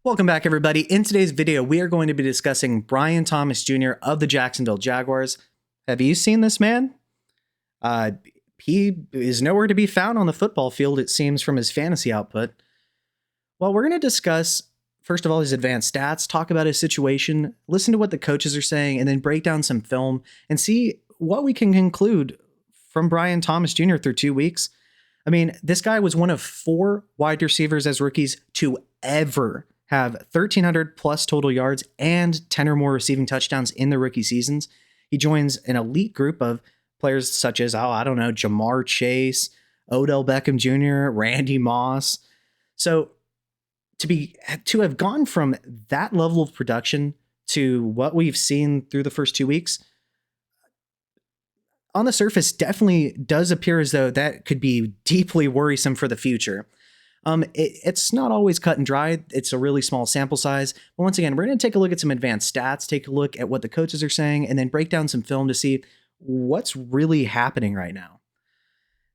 Welcome back, everybody. In today's video, we are going to be discussing Brian Thomas Jr. of the Jacksonville Jaguars. Have you seen this man? He is nowhere to be found on the football field, it seems, from his fantasy output. Well, we're going to discuss, first of all, his advanced stats, talk about his situation, listen to what the coaches are saying, and then break down some film and see what we can conclude from Brian Thomas Jr. through 2 weeks. I mean, this guy was one of 4 wide receivers as rookies to ever have 1,300 plus total yards and 10 or more receiving touchdowns in the rookie seasons. He joins an elite group of players such as, Jamar Chase, Odell Beckham Jr., Randy Moss. So to have gone from that level of production to what we've seen through the first 2 weeks, on the surface, definitely does appear as though that could be deeply worrisome for the future. It's not always cut and dry. It's a really small sample size. But once again, we're going to take a look at some advanced stats, take a look at what the coaches are saying, and then break down some film to see what's really happening right now.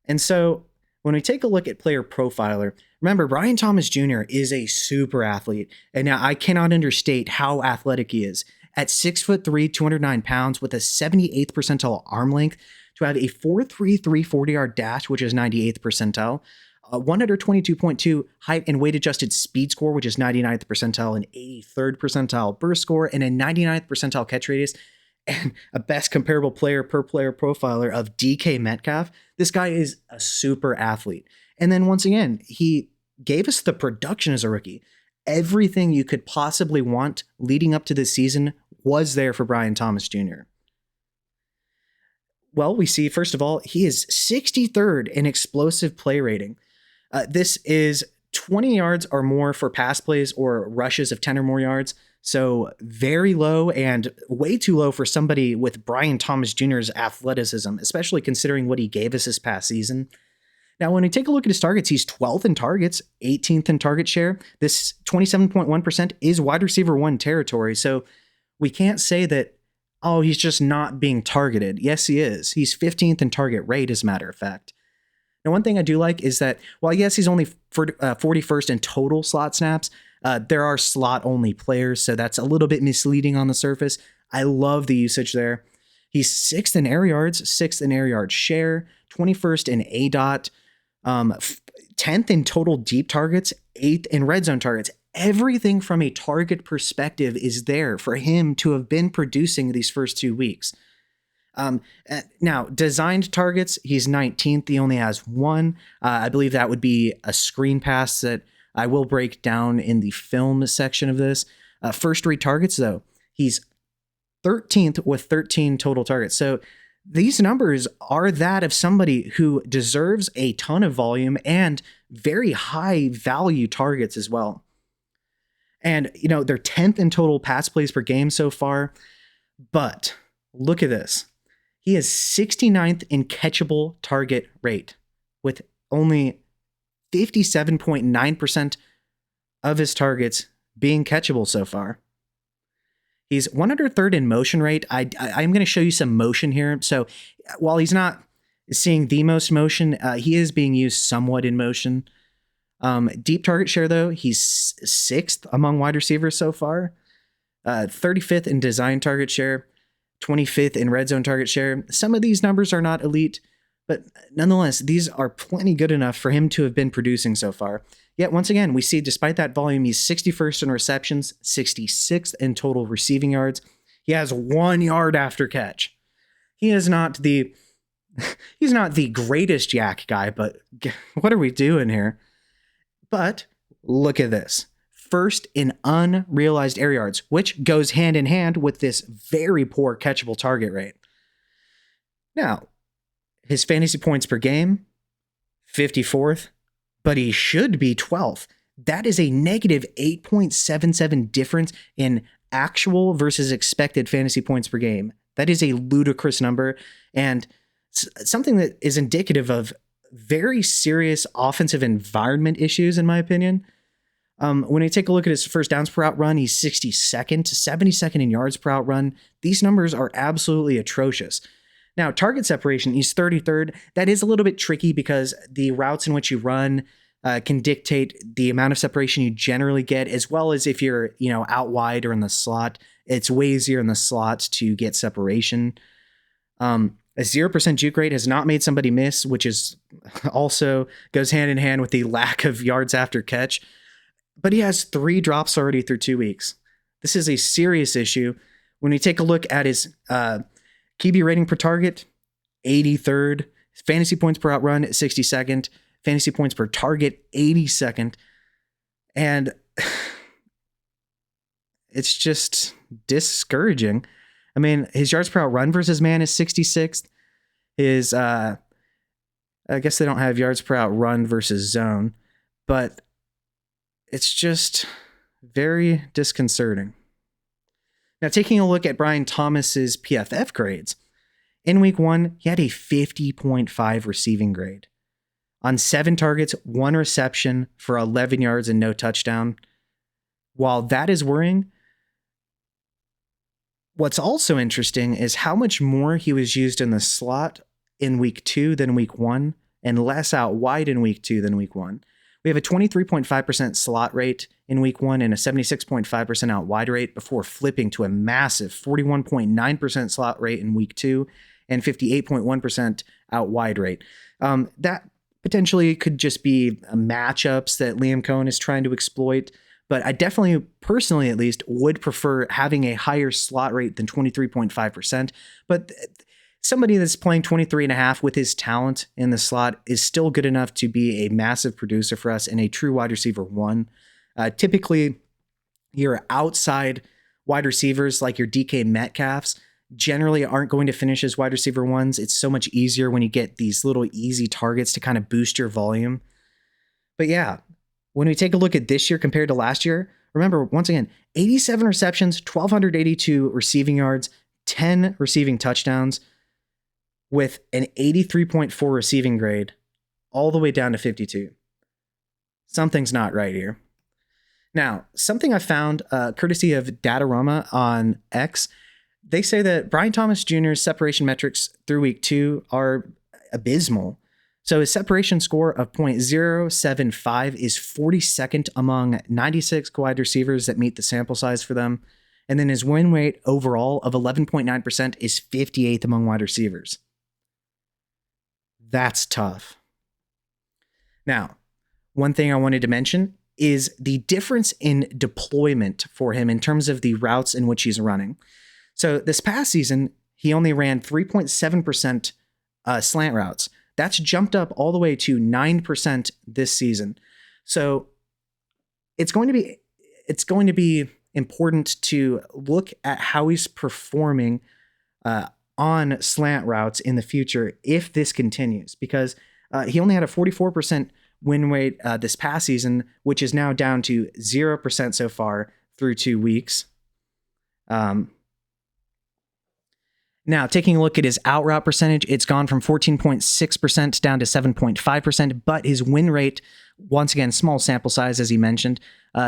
And so when we take a look at Player Profiler, remember, Brian Thomas Jr. is a super athlete. And now I cannot understate how athletic he is. At 6'3", 209 pounds with a 78th percentile arm length, to have a 4.33 40-yard dash, which is 98th percentile, 122.2 height and weight adjusted speed score, which is 99th percentile, an 83rd percentile burst score, and a 99th percentile catch radius, and a best comparable player per Player Profiler of DK Metcalf. This guy is a super athlete. And then once again, he gave us the production as a rookie. Everything you could possibly want leading up to this season was there for Brian Thomas Jr. Well, we see, first of all, he is 63rd in explosive play rating. This is 20 yards or more for pass plays or rushes of 10 or more yards. So very low and way too low for somebody with Brian Thomas Jr.'s athleticism, especially considering what he gave us this past season. Now, when we take a look at his targets, he's 12th in targets, 18th in target share. This 27.1% is wide receiver 1 territory. So we can't say that, oh, he's just not being targeted. Yes, he is. He's 15th in target rate, as a matter of fact. Now, one thing I do like is that while, yes, he's only 41st in total slot snaps, there are slot-only players, so that's a little bit misleading on the surface. I love the usage there. He's 6th in air yards, 6th in air yard share, 21st in ADOT, 10th in total deep targets, 8th in red zone targets. Everything from a target perspective is there for him to have been producing these first 2 weeks. Now, designed targets, he's 19th. He only has 1. I believe that would be a screen pass that I will break down in the film section of this. First read targets, though, he's 13th with 13 total targets. So these numbers are that of somebody who deserves a ton of volume and very high value targets as well. And, they're 10th in total pass plays per game so far. But look at this. He is 69th in catchable target rate with only 57.9% of his targets being catchable so far. He's 103rd in motion rate. I'm going to show you some motion here. So while he's not seeing the most motion, he is being used somewhat in motion. Deep target share, though, he's 6th among wide receivers so far. 35th in design target share. 25th in red zone target share. Some of these numbers are not elite, but nonetheless, these are plenty good enough for him to have been producing so far. Yet once again, we see despite that volume, he's 61st in receptions, 66th in total receiving yards. He has 1 yard after catch. He's not the greatest yak guy, but what are we doing here? But look at this. First in unrealized air yards, which goes hand in hand with this very poor catchable target rate. Now, his fantasy points per game, 54th, but he should be 12th. That is a negative 8.77 difference in actual versus expected fantasy points per game. That is a ludicrous number and something that is indicative of very serious offensive environment issues, in my opinion. When you take a look at his first downs per out run, he's 62nd to 72nd in yards per out run. These numbers are absolutely atrocious. Now, target separation, he's 33rd. That is a little bit tricky because the routes in which you run, can dictate the amount of separation you generally get, as well as if you're, out wide or in the slot. It's way easier in the slot to get separation. A 0% juke rate has not made somebody miss, which is also goes hand in hand with the lack of yards after catch. But he has 3 drops already through 2 weeks. This is a serious issue. When we take a look at his QB rating per target, 83rd, fantasy points per out run, 62nd, fantasy points per target, 82nd. And it's just discouraging. I mean, his yards per out run versus man is 66th. His, I guess they don't have yards per out run versus zone, but it's just very disconcerting. Now, taking a look at Brian Thomas's PFF grades, in week 1, he had a 50.5 receiving grade. On 7 targets, 1 reception for 11 yards and no touchdown. While that is worrying, what's also interesting is how much more he was used in the slot in week 2 than week 1, and less out wide in week 2 than week 1. We have a 23.5% slot rate in week 1 and a 76.5% out wide rate before flipping to a massive 41.9% slot rate in week 2 and 58.1% out wide rate. That potentially could just be matchups that Liam Cohen is trying to exploit, but I definitely, personally at least, would prefer having a higher slot rate than 23.5%. But somebody that's playing 23.5 with his talent in the slot is still good enough to be a massive producer for us and a true wide receiver 1. Typically, your outside wide receivers like your DK Metcalfs generally aren't going to finish as wide receiver 1s. It's so much easier when you get these little easy targets to kind of boost your volume. But yeah, when we take a look at this year compared to last year, remember, once again, 87 receptions, 1,282 receiving yards, 10 receiving touchdowns, with an 83.4 receiving grade, all the way down to 52. Something's not right here. Now, something I found, courtesy of Datarama on X, they say that Brian Thomas Jr.'s separation metrics through week 2 are abysmal. So his separation score of .075 is 42nd among 96 wide receivers that meet the sample size for them. And then his win rate overall of 11.9% is 58th among wide receivers. That's tough. Now, one thing I wanted to mention is the difference in deployment for him in terms of the routes in which he's running. So this past season, he only ran 3.7% slant routes. That's jumped up all the way to 9% this season. So it's going to be important to look at how he's performing on slant routes in the future if this continues, because he only had a 44% win rate this past season, which is now down to 0% so far through 2 weeks. Now, taking a look at his out route percentage, it's gone from 14.6% down to 7.5%, but his win rate, once again, small sample size, as he mentioned,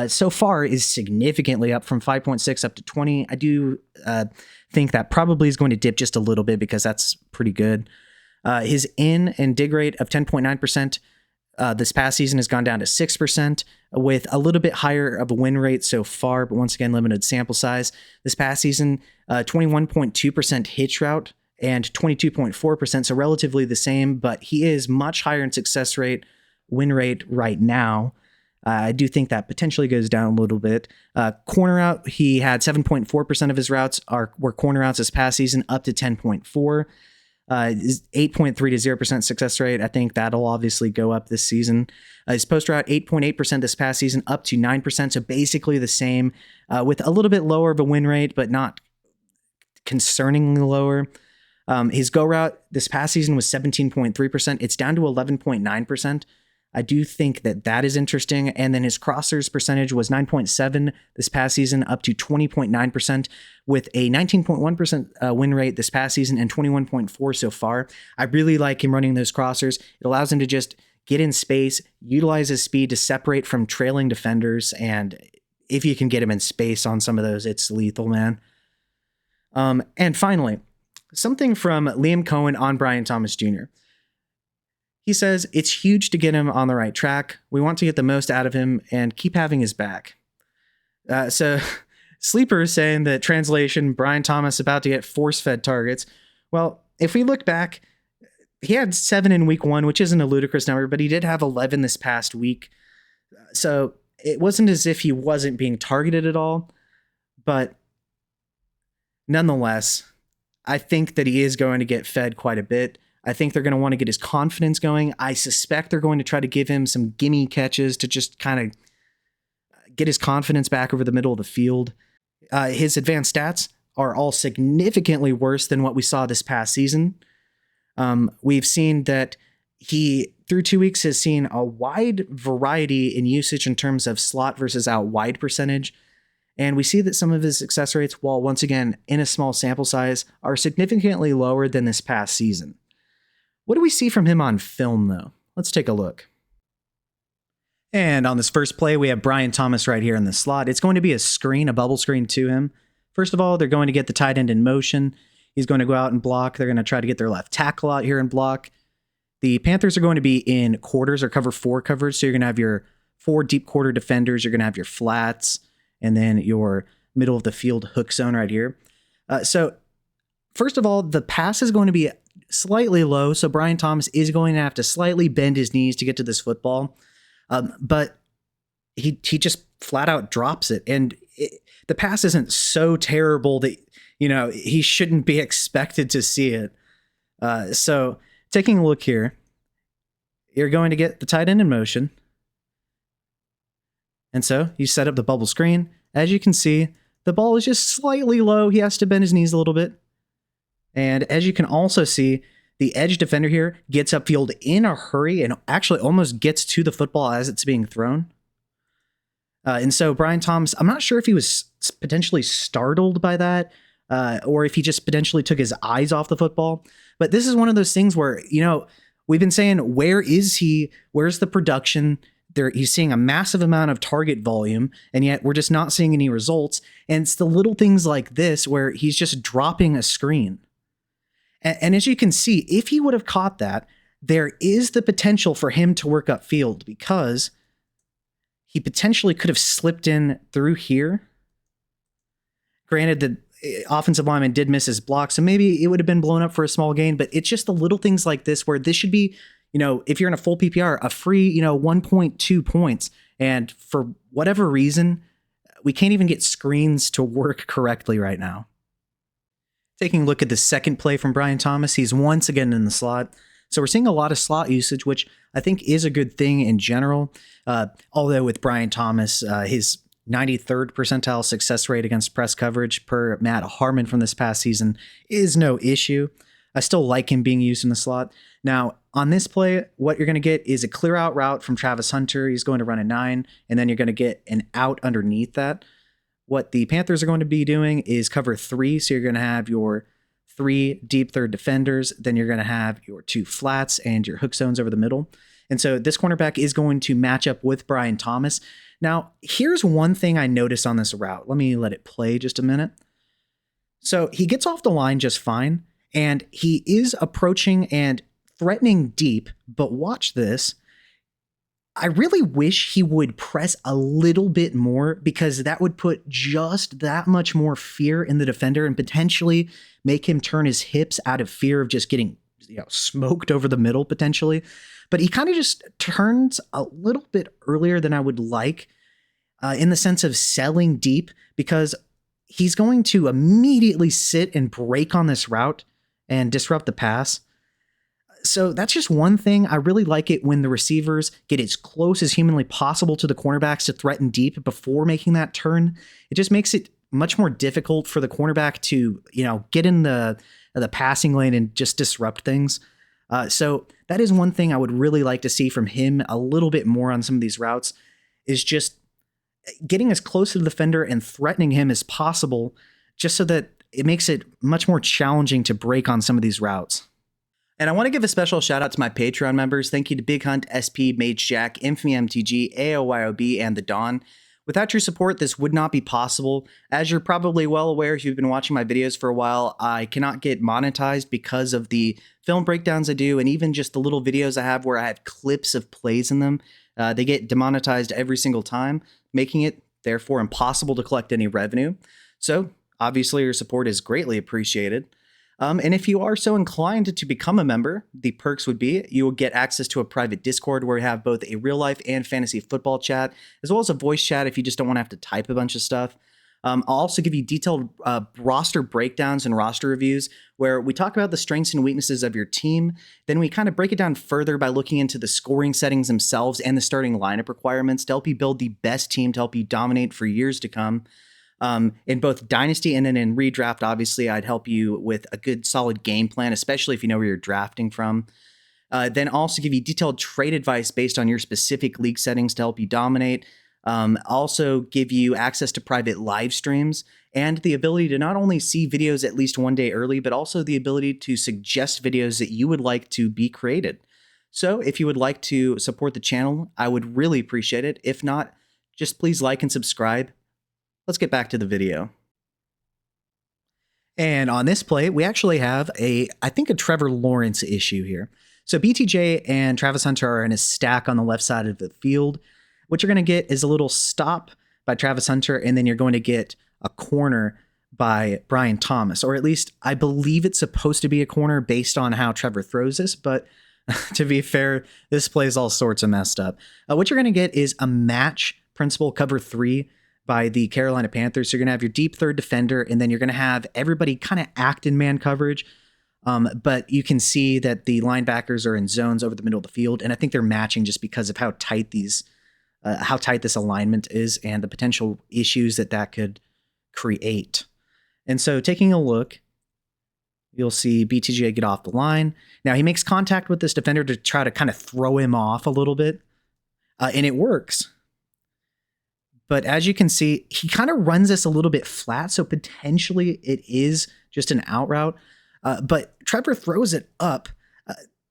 so far is significantly up from 5.6 up to 20. I do think that probably is going to dip just a little bit because that's pretty good. His in and dig rate of 10.9% this past season has gone down to 6%, with a little bit higher of a win rate so far, but once again, limited sample size. This past season, 21.2% hitch route and 22.4%, so relatively the same, but he is much higher in success rate, win rate right now. I do think that potentially goes down a little bit. Corner route, he had 7.4% of his routes were corner routes this past season, up to 10.4%. 8.3 to 0% success rate. I think that'll obviously go up this season. His post route, 8.8% this past season, up to 9%. So basically the same, with a little bit lower of a win rate, but not concerningly lower. His go route this past season was 17.3%. It's down to 11.9%. I do think that is interesting. And then his crossers percentage was 9.7 this past season, up to 20.9%, with a 19.1% win rate this past season and 21.4 so far. I really like him running those crossers. It allows him to just get in space, utilize his speed to separate from trailing defenders. And if you can get him in space on some of those, it's lethal, man. And finally, something from Liam Cohen on Brian Thomas Jr. He says it's huge to get him on the right track. We want to get the most out of him and keep having his back. So Sleeper is saying that translation, Brian Thomas about to get force-fed targets. Well, if we look back, he had 7 in week 1, which isn't a ludicrous number, but he did have 11 this past week. So it wasn't as if he wasn't being targeted at all. But nonetheless, I think that he is going to get fed quite a bit. I think they're going to want to get his confidence going. I suspect they're going to try to give him some gimme catches to just kind of get his confidence back over the middle of the field. His advanced stats are all significantly worse than what we saw this past season. We've seen that he, through 2 weeks, has seen a wide variety in usage in terms of slot versus out wide percentage. And we see that some of his success rates, while once again in a small sample size, are significantly lower than this past season. What do we see from him on film, though? Let's take a look. And on this first play, we have Brian Thomas right here in the slot. It's going to be a screen, a bubble screen to him. First of all, they're going to get the tight end in motion. He's going to go out and block. They're going to try to get their left tackle out here and block. The Panthers are going to be in quarters or cover 4 coverage. So you're going to have your 4 deep quarter defenders. You're going to have your flats and then your middle of the field hook zone right here. So first of all, the pass is going to be slightly low. So Brian Thomas is going to have to slightly bend his knees to get to this football. But he just flat out drops it. And the pass isn't so terrible that, he shouldn't be expected to see it. So taking a look here, you're going to get the tight end in motion. And so you set up the bubble screen. As you can see, the ball is just slightly low. He has to bend his knees a little bit. And as you can also see, the edge defender here gets upfield in a hurry and actually almost gets to the football as it's being thrown. And so Brian Thomas, I'm not sure if he was potentially startled by that or if he just potentially took his eyes off the football. But this is one of those things where, we've been saying, where is he? Where's the production? He's seeing a massive amount of target volume, and yet we're just not seeing any results. And it's the little things like this where he's just dropping a screen. And as you can see, if he would have caught that, there is the potential for him to work upfield because he potentially could have slipped in through here. Granted, the offensive lineman did miss his block, so maybe it would have been blown up for a small gain, but it's just the little things like this where this should be, if you're in a full PPR, a free, 1.2 points. And for whatever reason, we can't even get screens to work correctly right now. Taking a look at the second play from Brian Thomas, he's once again in the slot. So we're seeing a lot of slot usage, which I think is a good thing in general. Although with Brian Thomas, his 93rd percentile success rate against press coverage per Matt Harmon from this past season is no issue. I still like him being used in the slot. Now, on this play, what you're going to get is a clear out route from Travis Hunter. He's going to run a 9, and then you're going to get an out underneath that. What the Panthers are going to be doing is cover 3. So you're going to have your 3 deep third defenders. Then you're going to have your 2 flats and your hook zones over the middle. And so this cornerback is going to match up with Brian Thomas. Now, here's one thing I noticed on this route. Let me let it play just a minute. So he gets off the line just fine, and he is approaching and threatening deep. But watch this. I really wish he would press a little bit more because that would put just that much more fear in the defender and potentially make him turn his hips out of fear of just getting smoked over the middle potentially. But he kind of just turns a little bit earlier than I would like in the sense of selling deep because he's going to immediately sit and break on this route and disrupt the pass. So that's just one thing. I really like it when the receivers get as close as humanly possible to the cornerbacks to threaten deep before making that turn. It just makes it much more difficult for the cornerback to, get in the passing lane and just disrupt things. So that is one thing I would really like to see from him a little bit more on some of these routes is just getting as close to the defender and threatening him as possible, just so that it makes it much more challenging to break on some of these routes. And I want to give a special shout out to my Patreon members. Thank you to Big Hunt, SP, Mage Jack, Infamy MTG, AOYOB, and The Dawn. Without your support, this would not be possible. As you're probably well aware, if you've been watching my videos for a while, I cannot get monetized because of the film breakdowns I do, and even just the little videos I have where I have clips of plays in them. They get demonetized every single time, making it therefore impossible to collect any revenue. So obviously your support is greatly appreciated. And if you are so inclined to become a member, the perks would be you will get access to a private Discord where we have both a real life and fantasy football chat, as well as a voice chat if you just don't want to have to type a bunch of stuff. I'll also give you detailed roster breakdowns and roster reviews where we talk about the strengths and weaknesses of your team. Then we kind of break it down further by looking into the scoring settings themselves and the starting lineup requirements to help you build the best team to help you dominate for years to come. In both Dynasty and then in Redraft, obviously, I'd help you with a good solid game plan, especially if you know where you're drafting from. Then also give you detailed trade advice based on your specific league settings to help you dominate. Also give you access to private live streams and the ability to not only see videos at least one day early, but also the ability to suggest videos that you would like to be created. So if you would like to support the channel, I would really appreciate it. If not, just please like and subscribe. Let's get back to the video. And on this play, we actually have I think a Trevor Lawrence issue here. So BTJ and Travis Hunter are in a stack on the left side of the field. What you're going to get is a little stop by Travis Hunter, and then you're going to get a corner by Brian Thomas, or at least I believe it's supposed to be a corner based on how Trevor throws this, but to be fair, this play is all sorts of messed up. What you're going to get is a match principal cover 3 by the Carolina Panthers. So you're going to have your deep third defender, and then you're going to have everybody kind of act in man coverage. But you can see that the linebackers are in zones over the middle of the field, and I think they're matching just because of how tight this alignment is and the potential issues that could create. And so taking a look, you'll see BTJ get off the line. Now he makes contact with this defender to try to kind of throw him off a little bit, and it works. But as you can see, he kind of runs this a little bit flat, so potentially it is just an out route. But Trevor throws it up,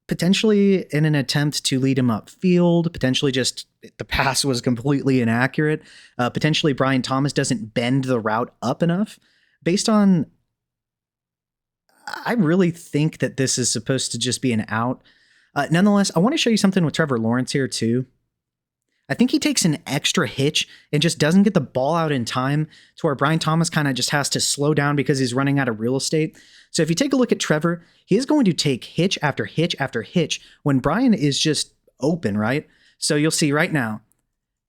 potentially in an attempt to lead him upfield. Potentially just the pass was completely inaccurate. Potentially Brian Thomas doesn't bend the route up enough. Based on, I really think that this is supposed to just be an out. Nonetheless, I want to show you something with Trevor Lawrence here too. I think he takes an extra hitch and just doesn't get the ball out in time to where Brian Thomas kind of just has to slow down because he's running out of real estate. So if you take a look at Trevor, he is going to take hitch after hitch after hitch when Brian is just open, right? So you'll see right now,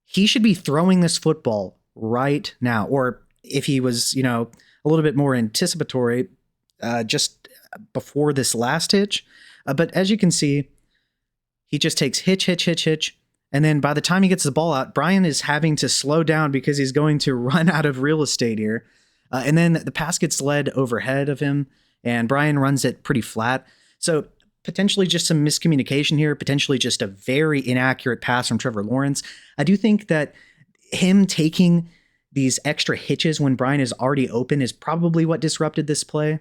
he should be throwing this football right now. Or if he was, a little bit more anticipatory just before this last hitch. But as you can see, he just takes hitch, hitch, hitch, hitch. And then by the time he gets the ball out, Brian is having to slow down because he's going to run out of real estate here. And then the pass gets led overhead of him, and Brian runs it pretty flat. So potentially just some miscommunication here, potentially just a very inaccurate pass from Trevor Lawrence. I do think that him taking these extra hitches when Brian is already open is probably what disrupted this play.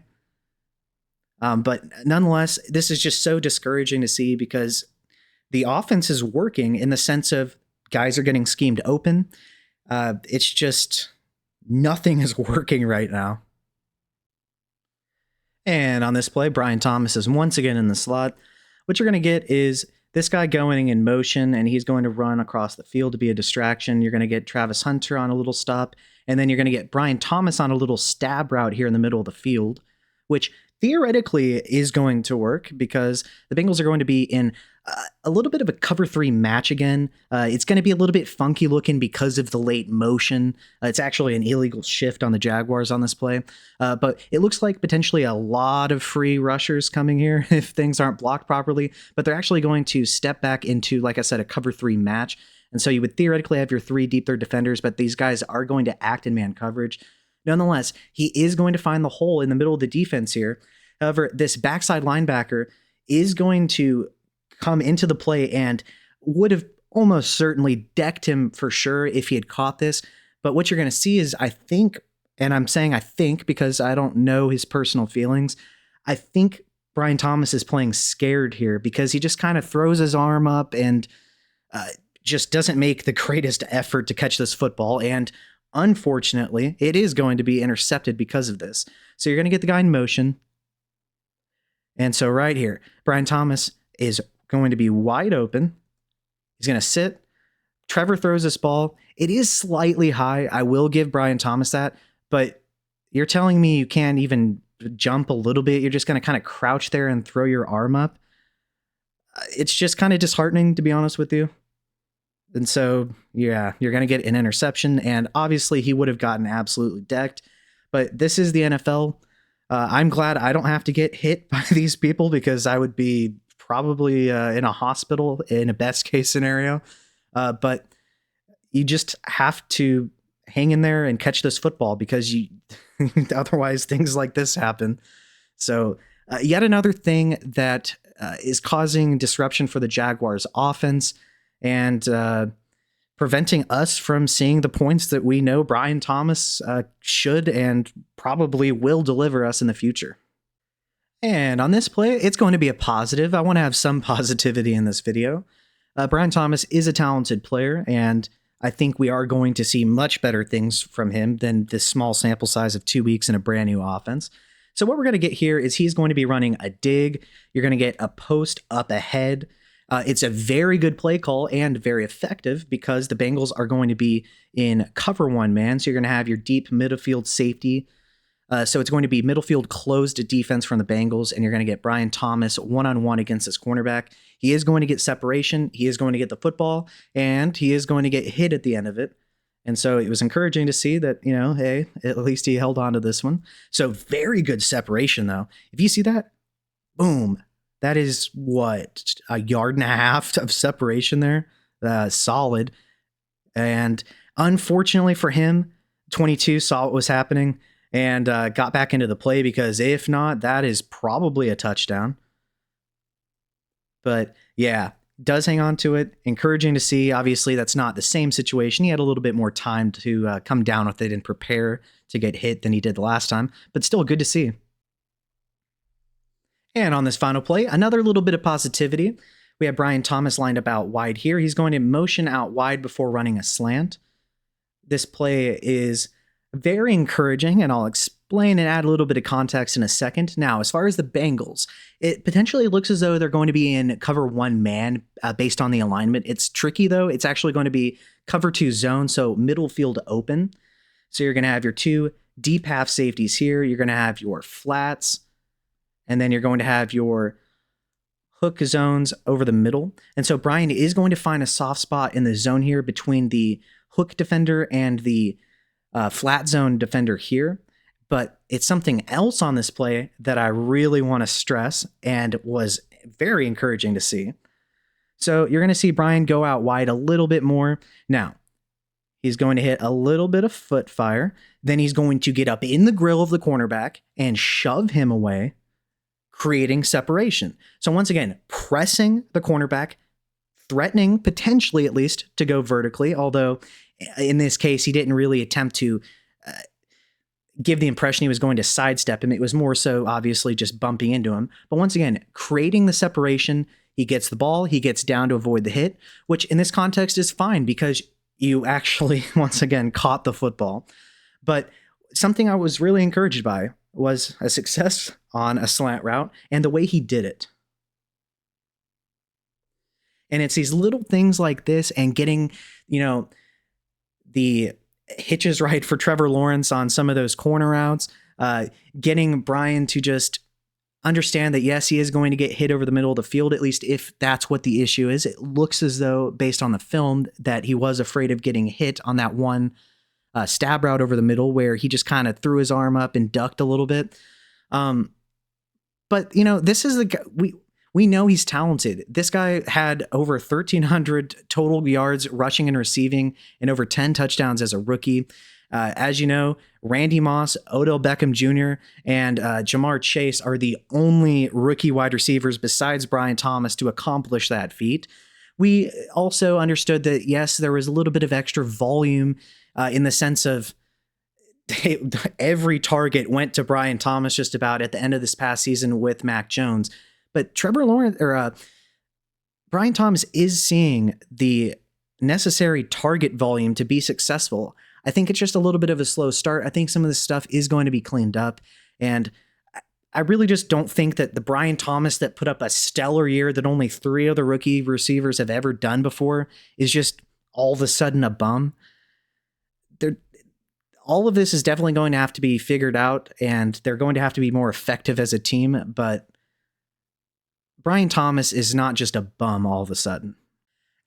But nonetheless, this is just so discouraging to see because the offense is working in the sense of guys are getting schemed open. It's just nothing is working right now. And on this play, Brian Thomas is once again in the slot. What you're going to get is this guy going in motion, and he's going to run across the field to be a distraction. You're going to get Travis Hunter on a little stop, and then you're going to get Brian Thomas on a little stab route here in the middle of the field, which theoretically is going to work because the Bengals are going to be in a little bit of a cover 3 match again. It's going to be a little bit funky looking because of the late motion. It's actually an illegal shift on the Jaguars on this play. But it looks like potentially a lot of free rushers coming here if things aren't blocked properly. But they're actually going to step back into, like I said, a cover 3 match. And so you would theoretically have your 3 deep third defenders, but these guys are going to act in man coverage. Nonetheless, he is going to find the hole in the middle of the defense here. However, this backside linebacker is going to come into the play and would have almost certainly decked him for sure if he had caught this. But what you're going to see is, I think, and I'm saying I think because I don't know his personal feelings, I think Brian Thomas is playing scared here because he just kind of throws his arm up and just doesn't make the greatest effort to catch this football. And unfortunately, it is going to be intercepted because of this. So you're going to get the guy in motion. And so right here, Brian Thomas is going to be wide open. He's going to sit. Trevor throws this ball. It is slightly high. I will give Brian Thomas that. But you're telling me you can't even jump a little bit? You're just going to kind of crouch there and throw your arm up? It's just kind of disheartening, to be honest with you. And so, yeah, you're going to get an interception. And obviously, he would have gotten absolutely decked. But this is the NFL. I'm glad I don't have to get hit by these people, because I would be probably in a hospital in a best case scenario. But you just have to hang in there and catch this football, because otherwise things like this happen. So yet another thing that is causing disruption for the Jaguars offense and preventing us from seeing the points that we know Brian Thomas should and probably will deliver us in the future. And on this play, it's going to be a positive. I want to have some positivity in this video. Brian Thomas is a talented player, and I think we are going to see much better things from him than this small sample size of 2 weeks in a brand new offense. So what we're going to get here is he's going to be running a dig. You're going to get a post up ahead. It's a very good play call and very effective, because the Bengals are going to be in cover one man. So you're going to have your deep midfield safety. So it's going to be middle field closed defense from the Bengals, and you're going to get Brian Thomas one-on-one against this cornerback. He is going to get separation. He is going to get the football, and he is going to get hit at the end of it. And so it was encouraging to see that, hey, at least he held on to this one. So very good separation, though. If you see that, boom, that is what, a yard and a half of separation there. Solid. And unfortunately for him, 22 saw what was happening and got back into the play, because if not, that is probably a touchdown. But yeah, does hang on to it. Encouraging to see. Obviously, that's not the same situation. He had a little bit more time to come down with it and prepare to get hit than he did the last time, but still good to see. And on this final play, another little bit of positivity. We have Brian Thomas lined up out wide here. He's going to motion out wide before running a slant. This play is very encouraging, and I'll explain and add a little bit of context in a second. Now, as far as the Bengals, it potentially looks as though they're going to be in cover one man based on the alignment. It's tricky, though. It's actually going to be cover two zone, so middle field open. So you're going to have your two deep half safeties here. You're going to have your flats, and then you're going to have your hook zones over the middle. And so Brian is going to find a soft spot in the zone here between the hook defender and the flat zone defender here. But it's something else on this play that I really want to stress and was very encouraging to see. So you're going to see Brian go out wide a little bit more. Now, he's going to hit a little bit of foot fire. Then he's going to get up in the grill of the cornerback and shove him away, creating separation. So once again, pressing the cornerback, threatening potentially at least to go vertically, although in this case, he didn't really attempt to give the impression he was going to sidestep him. It was more so obviously just bumping into him. But once again, creating the separation, he gets the ball, he gets down to avoid the hit, which in this context is fine because you actually, once again, caught the football. But something I was really encouraged by was a success on a slant route and the way he did it. And it's these little things like this and getting, the hitches right for Trevor Lawrence on some of those corner routes, getting Brian to just understand that, yes, he is going to get hit over the middle of the field, at least if that's what the issue is. It looks as though, based on the film, that he was afraid of getting hit on that one stab route over the middle where he just kind of threw his arm up and ducked a little bit. But, this is the guy, we know he's talented. This guy had over 1,300 total yards rushing and receiving and over 10 touchdowns as a rookie. As you know, Randy Moss, Odell Beckham Jr., and Jamar Chase are the only rookie wide receivers besides Brian Thomas to accomplish that feat. We also understood that, yes, there was a little bit of extra volume in the sense of every target went to Brian Thomas just about at the end of this past season with Mac Jones. But Trevor Lawrence or Brian Thomas is seeing the necessary target volume to be successful. I think it's just a little bit of a slow start. I think some of this stuff is going to be cleaned up. And I really just don't think that the Brian Thomas that put up a stellar year that only 3 other rookie receivers have ever done before is just all of a sudden a bum. All of this is definitely going to have to be figured out, and they're going to have to be more effective as a team. But Brian Thomas is not just a bum all of a sudden.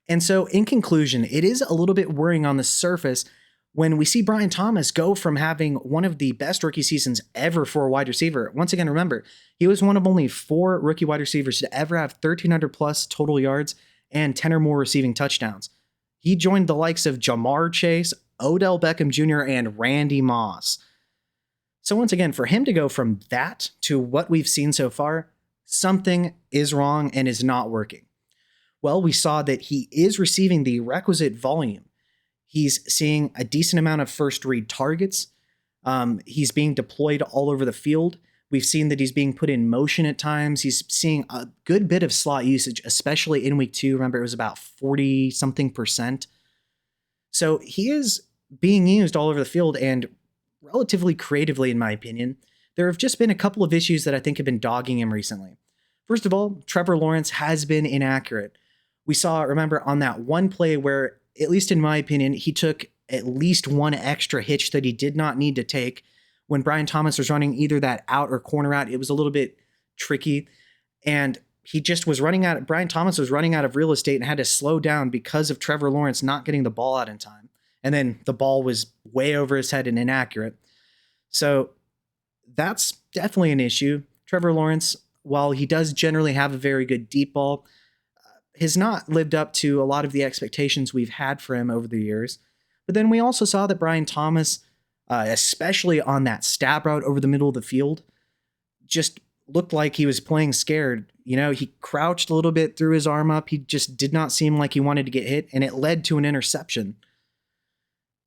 And so, in conclusion, it is a little bit worrying on the surface when we see Brian Thomas go from having one of the best rookie seasons ever for a wide receiver. Once again, remember, he was one of only 4 rookie wide receivers to ever have 1,300 plus total yards and 10 or more receiving touchdowns. He joined the likes of Jamar Chase, Odell Beckham Jr., and Randy Moss. So once again, for him to go from that to what we've seen so far, something is wrong and is not working. Well, we saw that he is receiving the requisite volume. He's seeing a decent amount of first read targets. He's being deployed all over the field. We've seen that he's being put in motion at times. He's seeing a good bit of slot usage, especially in week 2. Remember, it was about 40 something percent. So he is being used all over the field and relatively creatively, in my opinion. There have just been a couple of issues that I think have been dogging him recently. First of all, Trevor Lawrence has been inaccurate. We saw, remember, on that one play where, at least in my opinion, he took at least one extra hitch that he did not need to take. When Brian Thomas was running either that out or corner out, it was a little bit tricky. And he just was Brian Thomas was running out of real estate and had to slow down because of Trevor Lawrence not getting the ball out in time. And then the ball was way over his head and inaccurate. So that's definitely an issue. Trevor Lawrence, while he does generally have a very good deep ball, has not lived up to a lot of the expectations we've had for him over the years. But then we also saw that Brian Thomas, especially on that stab route over the middle of the field, just looked like he was playing scared. You know, he crouched a little bit, threw his arm up. He just did not seem like he wanted to get hit, and it led to an interception.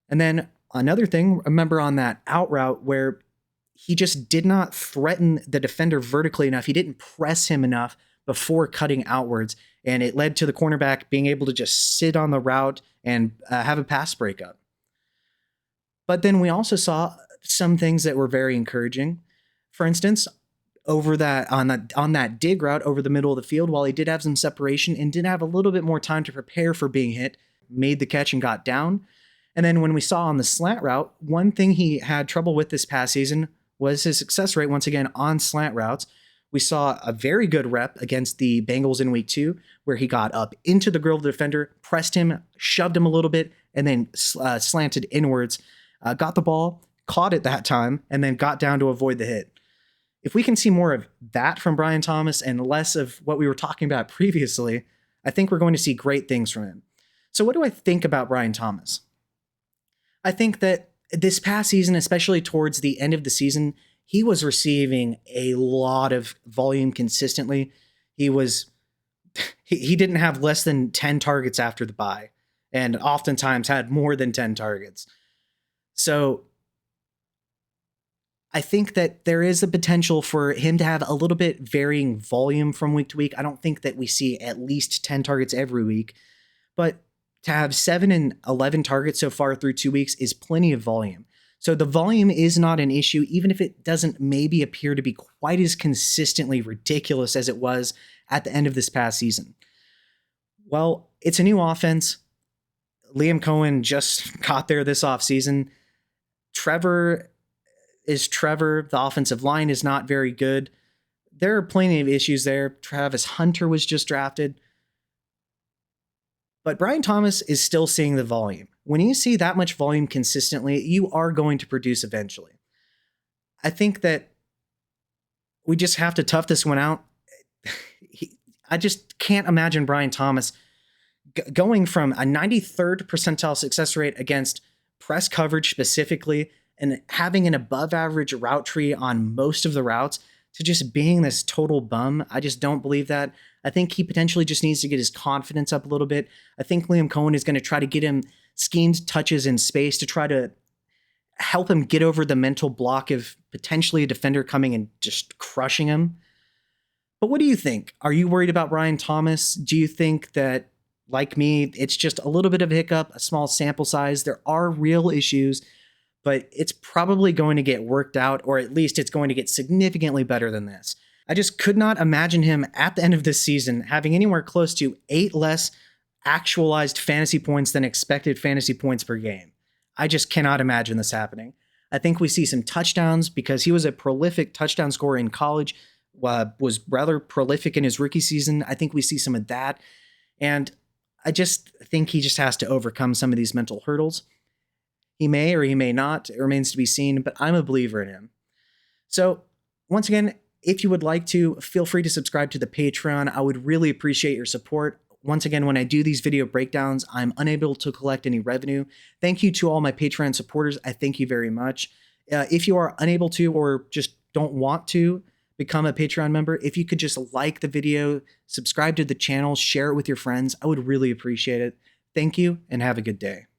And then another thing, remember on that out route where he just did not threaten the defender vertically enough. He didn't press him enough before cutting outwards, and it led to the cornerback being able to just sit on the route and have a pass breakup. But then we also saw some things that were very encouraging. For instance, over that on that dig route over the middle of the field, while he did have some separation and did have a little bit more time to prepare for being hit, made the catch and got down. And then when we saw on the slant route, one thing he had trouble with this past season was his success rate once again on slant routes. We saw a very good rep against the Bengals in week 2, where he got up into the grill of the defender, pressed him, shoved him a little bit, and then slanted inwards, got the ball, caught it that time, and then got down to avoid the hit. If we can see more of that from Brian Thomas and less of what we were talking about previously, I think we're going to see great things from him. So what do I think about Brian Thomas? I think that this past season, especially towards the end of the season, he was receiving a lot of volume consistently. He didn't have less than 10 targets after the bye, and oftentimes had more than 10 targets. So I think that there is a potential for him to have a little bit varying volume from week to week. I don't think that we see at least 10 targets every week, but to have 7 and 11 targets so far through 2 weeks is plenty of volume. So the volume is not an issue, even if it doesn't maybe appear to be quite as consistently ridiculous as it was at the end of this past season. Well, it's a new offense. Liam Cohen just got there this offseason. Trevor is Trevor. The offensive line is not very good. There are plenty of issues there. Travis Hunter was just drafted. But Brian Thomas is still seeing the volume. When you see that much volume consistently, you are going to produce eventually. I think that we just have to tough this one out. I just can't imagine Brian Thomas going from a 93rd percentile success rate against press coverage specifically and having an above average route tree on most of the routes to just being this total bum. I just don't believe that. I think he potentially just needs to get his confidence up a little bit. I think Liam Cohen is going to try to get him schemed touches in space to try to help him get over the mental block of potentially a defender coming and just crushing him. But what do you think? Are you worried about Brian Thomas? Do you think that like me, it's just a little bit of a hiccup, a small sample size. There are real issues, but it's probably going to get worked out, or at least it's going to get significantly better than this. I just could not imagine him at the end of this season having anywhere close to 8 less actualized fantasy points than expected fantasy points per game. I just cannot imagine this happening. I think we see some touchdowns because he was a prolific touchdown scorer in college, was rather prolific in his rookie season. I think we see some of that. And I just think he just has to overcome some of these mental hurdles. He may or he may not. It remains to be seen, but I'm a believer in him. So once again, if you would like to, feel free to subscribe to the Patreon. I would really appreciate your support. Once again, when I do these video breakdowns, I'm unable to collect any revenue. Thank you to all my Patreon supporters. I thank you very much. If you are unable to or just don't want to become a Patreon member, if you could just like the video, subscribe to the channel, share it with your friends, I would really appreciate it. Thank you and have a good day.